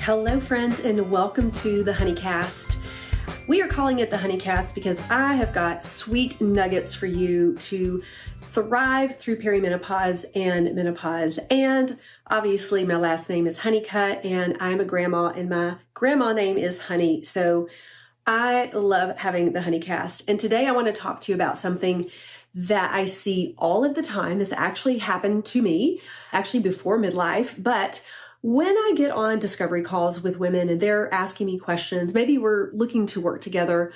Hello, friends, and welcome to the Honeycast. We are calling it the Honeycast because I have got sweet nuggets for you to thrive through perimenopause and menopause. And obviously, my last name is Honeycutt, and I'm a grandma, and my grandma name is Honey. So I love having the Honeycast. And today I want to talk to you about something that I see all of the time. This actually happened to me, actually before midlife, but when I get on discovery calls with women and they're asking me questions, maybe we're looking to work together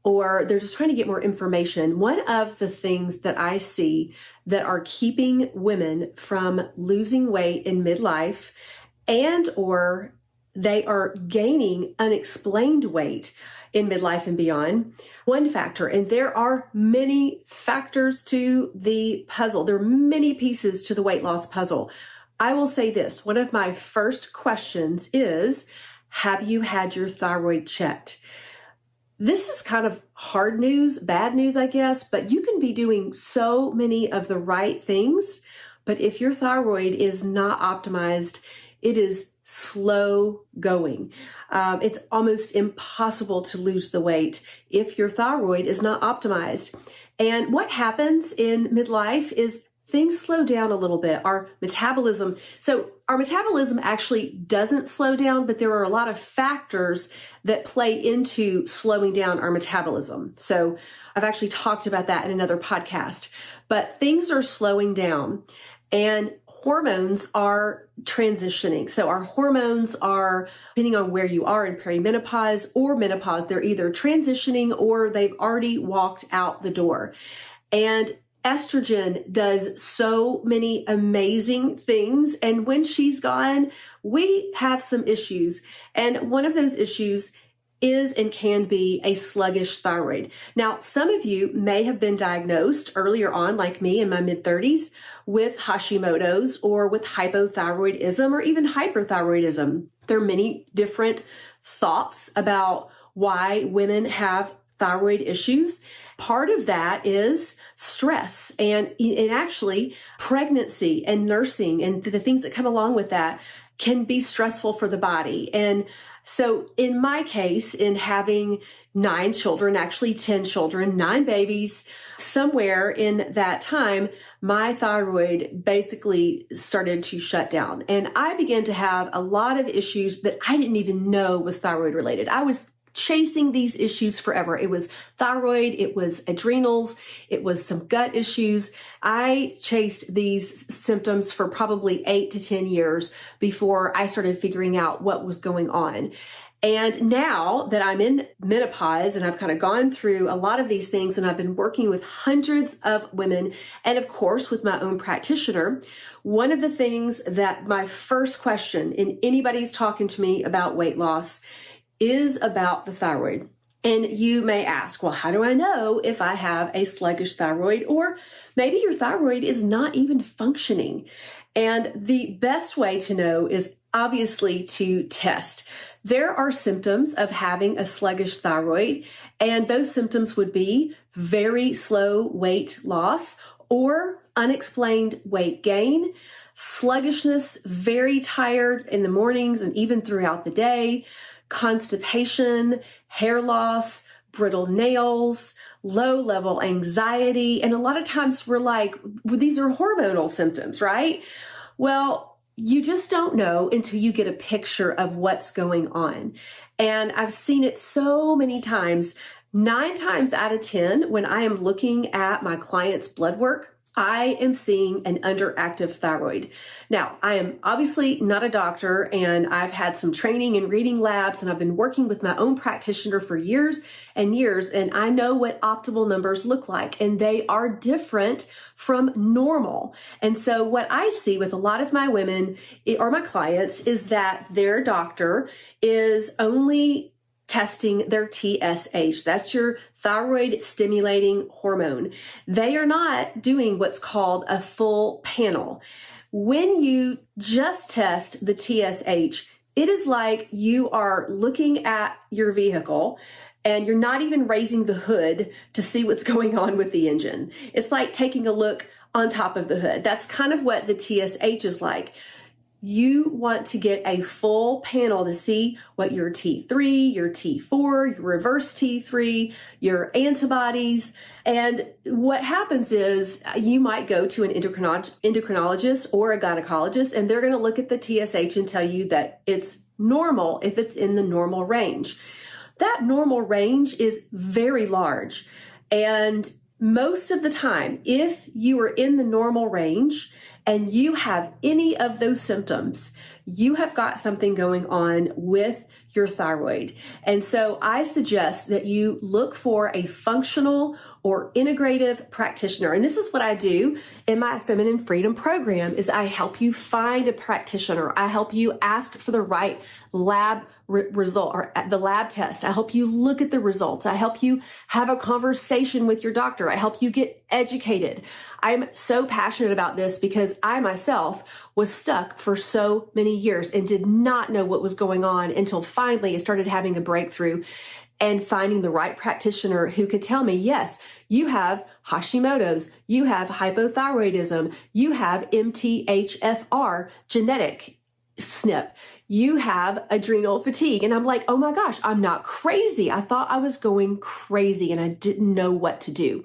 or they're just trying to get more information, one of the things that I see that are keeping women from losing weight in midlife and or they are gaining unexplained weight in midlife and beyond, one factor, and there are many factors to the puzzle. There are many pieces to the weight loss puzzle. I will say this, one of my first questions is, have you had your thyroid checked? This is kind of hard news, bad news, I guess, but you can be doing so many of the right things, but if your thyroid is not optimized, it is slow going. It's almost impossible to lose the weight if your thyroid is not optimized. And what happens in midlife is things slow down a little bit. Our metabolism actually doesn't slow down, but there are a lot of factors that play into slowing down our metabolism. So I've actually talked about that in another podcast, but things are slowing down and hormones are transitioning. So our hormones are, depending on where you are in perimenopause or menopause, they're either transitioning or they've already walked out the door. And estrogen does so many amazing things. And when she's gone, we have some issues. And one of those issues is and can be a sluggish thyroid. Now, some of you may have been diagnosed earlier on, like me in my mid-30s, with Hashimoto's or with hypothyroidism or even hyperthyroidism. There are many different thoughts about why women have thyroid issues. Part of that is stress and actually pregnancy and nursing and the things that come along with that can be stressful for the body. And so in my case, in having 9 children, actually 10 children, 9 babies, somewhere in that time, my thyroid basically started to shut down. And I began to have a lot of issues that I didn't even know was thyroid related. I was chasing these issues forever. It was thyroid, it was adrenals, it was some gut issues. I chased these symptoms for probably 8 to 10 years before I started figuring out what was going on. And now that I'm in menopause and I've kind of gone through a lot of these things and I've been working with hundreds of women and of course with my own practitioner, one of the things that my first question in anybody's talking to me about weight loss is about the thyroid. And you may ask, well, how do I know if I have a sluggish thyroid? Or maybe your thyroid is not even functioning. And the best way to know is obviously to test. There are symptoms of having a sluggish thyroid, and those symptoms would be very slow weight loss or unexplained weight gain, sluggishness, very tired in the mornings and even throughout the day, constipation, hair loss, brittle nails, low-level anxiety. And a lot of times we're like, well, these are hormonal symptoms, right? Well, you just don't know until you get a picture of what's going on. And I've seen it so many times. 9 times out of 10, when I am looking at my client's blood work, I am seeing an underactive thyroid. Now, I am obviously not a doctor, and I've had some training in reading labs, and I've been working with my own practitioner for years and years, and I know what optimal numbers look like, and they are different from normal. And so what I see with a lot of my women or my clients is that their doctor is only testing their TSH. That's your thyroid stimulating hormone. They are not doing what's called a full panel. When you just test the TSH, it is like you are looking at your vehicle and you're not even raising the hood to see what's going on with the engine. It's like taking a look on top of the hood. That's kind of what the TSH is like. You want to get a full panel to see what your T3, your T4, your reverse T3, your antibodies. And what happens is you might go to an endocrinologist or a gynecologist, and they're going to look at the TSH and tell you that it's normal if it's in the normal range. That normal range is very large. And most of the time, if you are in the normal range and you have any of those symptoms, you have got something going on with your thyroid. And so I suggest that you look for a functional or integrative practitioner. And this is what I do in my Feminine Freedom program is I help you find a practitioner. I help you ask for the right lab result or the lab test. I help you look at the results. I help you have a conversation with your doctor. I help you get educated. I'm so passionate about this because I myself was stuck for so many years and did not know what was going on until finally I started having a breakthrough and finding the right practitioner who could tell me, yes, you have Hashimoto's, you have hypothyroidism, you have MTHFR genetic SNP, you have adrenal fatigue. And I'm like, oh my gosh, I'm not crazy. I thought I was going crazy and I didn't know what to do.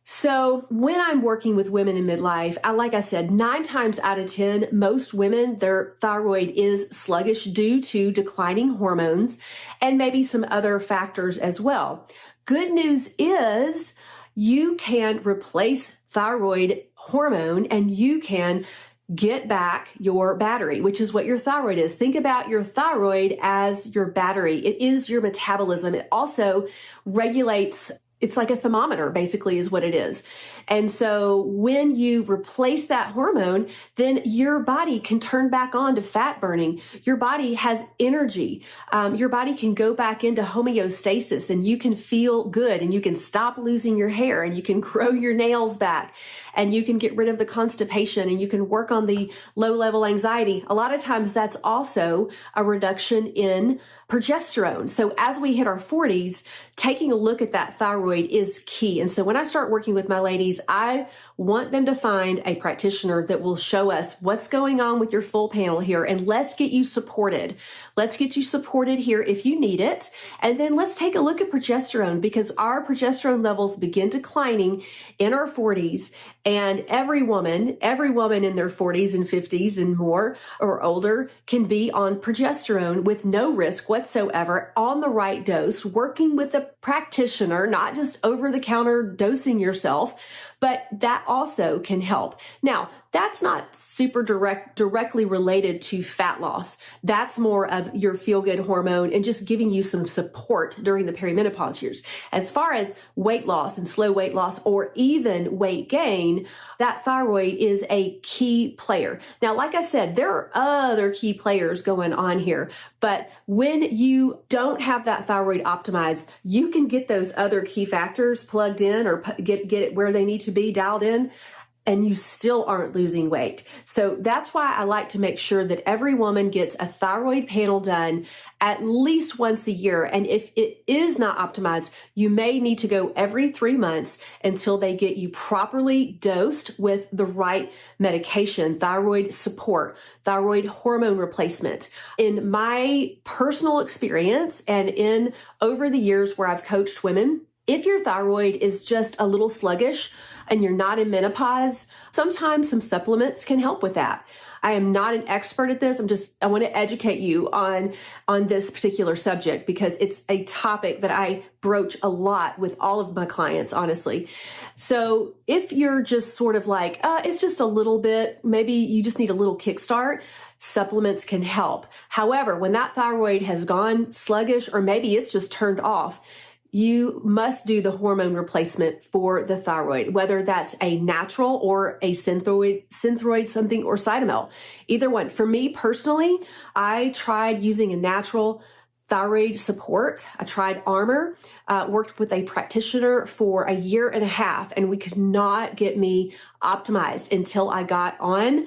So when I'm working with women in midlife, like I said, 9 times out of 10, most women, their thyroid is sluggish due to declining hormones and maybe some other factors as well. Good news is you can replace thyroid hormone and you can get back your battery, which is what your thyroid is. Think about your thyroid as your battery. It is your metabolism. It also regulates. It's like a thermometer, basically, is what it is. And so when you replace that hormone, then your body can turn back on to fat burning. Your body has energy. Your body can go back into homeostasis and you can feel good and you can stop losing your hair and you can grow your nails back and you can get rid of the constipation and you can work on the low-level anxiety. A lot of times that's also a reduction in progesterone. So as we hit our 40s, taking a look at that thyroid is key. And so when I start working with my ladies, I want them to find a practitioner that will show us what's going on with your full panel here. And let's get you supported. Let's get you supported here if you need it. And then let's take a look at progesterone because our progesterone levels begin declining in our 40s. And every woman in their 40s and 50s and more or older can be on progesterone with no risk whatsoever on the right dose, working with a practitioner, not just over the counter dosing yourself, but that also can help. Now, that's not super directly related to fat loss. That's more of your feel-good hormone and just giving you some support during the perimenopause years. As far as weight loss and slow weight loss or even weight gain, that thyroid is a key player. Now, like I said, there are other key players going on here, but when you don't have that thyroid optimized, you can get those other key factors plugged in or get it where they need to be dialed in, and you still aren't losing weight. So that's why I like to make sure that every woman gets a thyroid panel done at least once a year. And if it is not optimized, you may need to go every 3 months until they get you properly dosed with the right medication, thyroid support, thyroid hormone replacement. In my personal experience and in over the years where I've coached women, if your thyroid is just a little sluggish and you're not in menopause, sometimes some supplements can help with that. I am not an expert at this. I want to educate you on this particular subject because it's a topic that I broach a lot with all of my clients, honestly. So if you're just sort of like, it's just a little bit, maybe you just need a little kickstart, supplements can help. However, when that thyroid has gone sluggish or maybe it's just turned off, you must do the hormone replacement for the thyroid, whether that's a natural or a synthroid something or Cytomel, either one. For me personally, I tried using a natural thyroid support. I tried Armor, worked with a practitioner for a year and a half, and we could not get me optimized until I got on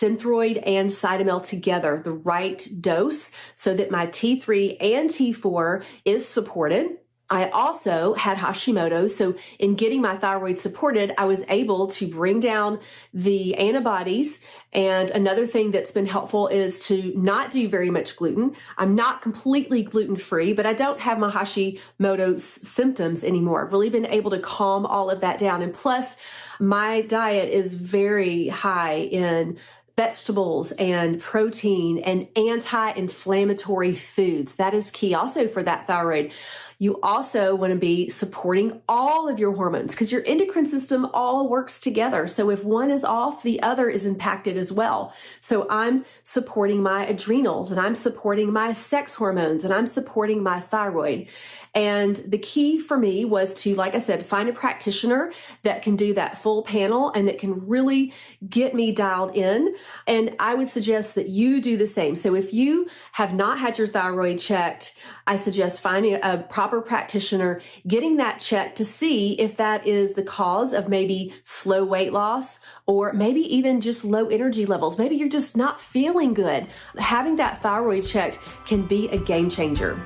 Synthroid and Cytomel together, the right dose, so that my T3 and T4 is supported. I also had Hashimoto's. So in getting my thyroid supported, I was able to bring down the antibodies. And another thing that's been helpful is to not do very much gluten. I'm not completely gluten-free, but I don't have my Hashimoto's symptoms anymore. I've really been able to calm all of that down. And plus, my diet is very high in vegetables and protein and anti-inflammatory foods. That is key also for that thyroid. You also want to be supporting all of your hormones because your endocrine system all works together. So if one is off, the other is impacted as well. So I'm supporting my adrenals and I'm supporting my sex hormones and I'm supporting my thyroid. And the key for me was to, like I said, find a practitioner that can do that full panel and that can really get me dialed in. And I would suggest that you do the same. So if you have not had your thyroid checked, I suggest finding a proper practitioner, getting that checked to see if that is the cause of maybe slow weight loss or maybe even just low energy levels. Maybe you're just not feeling good. Having that thyroid checked can be a game changer.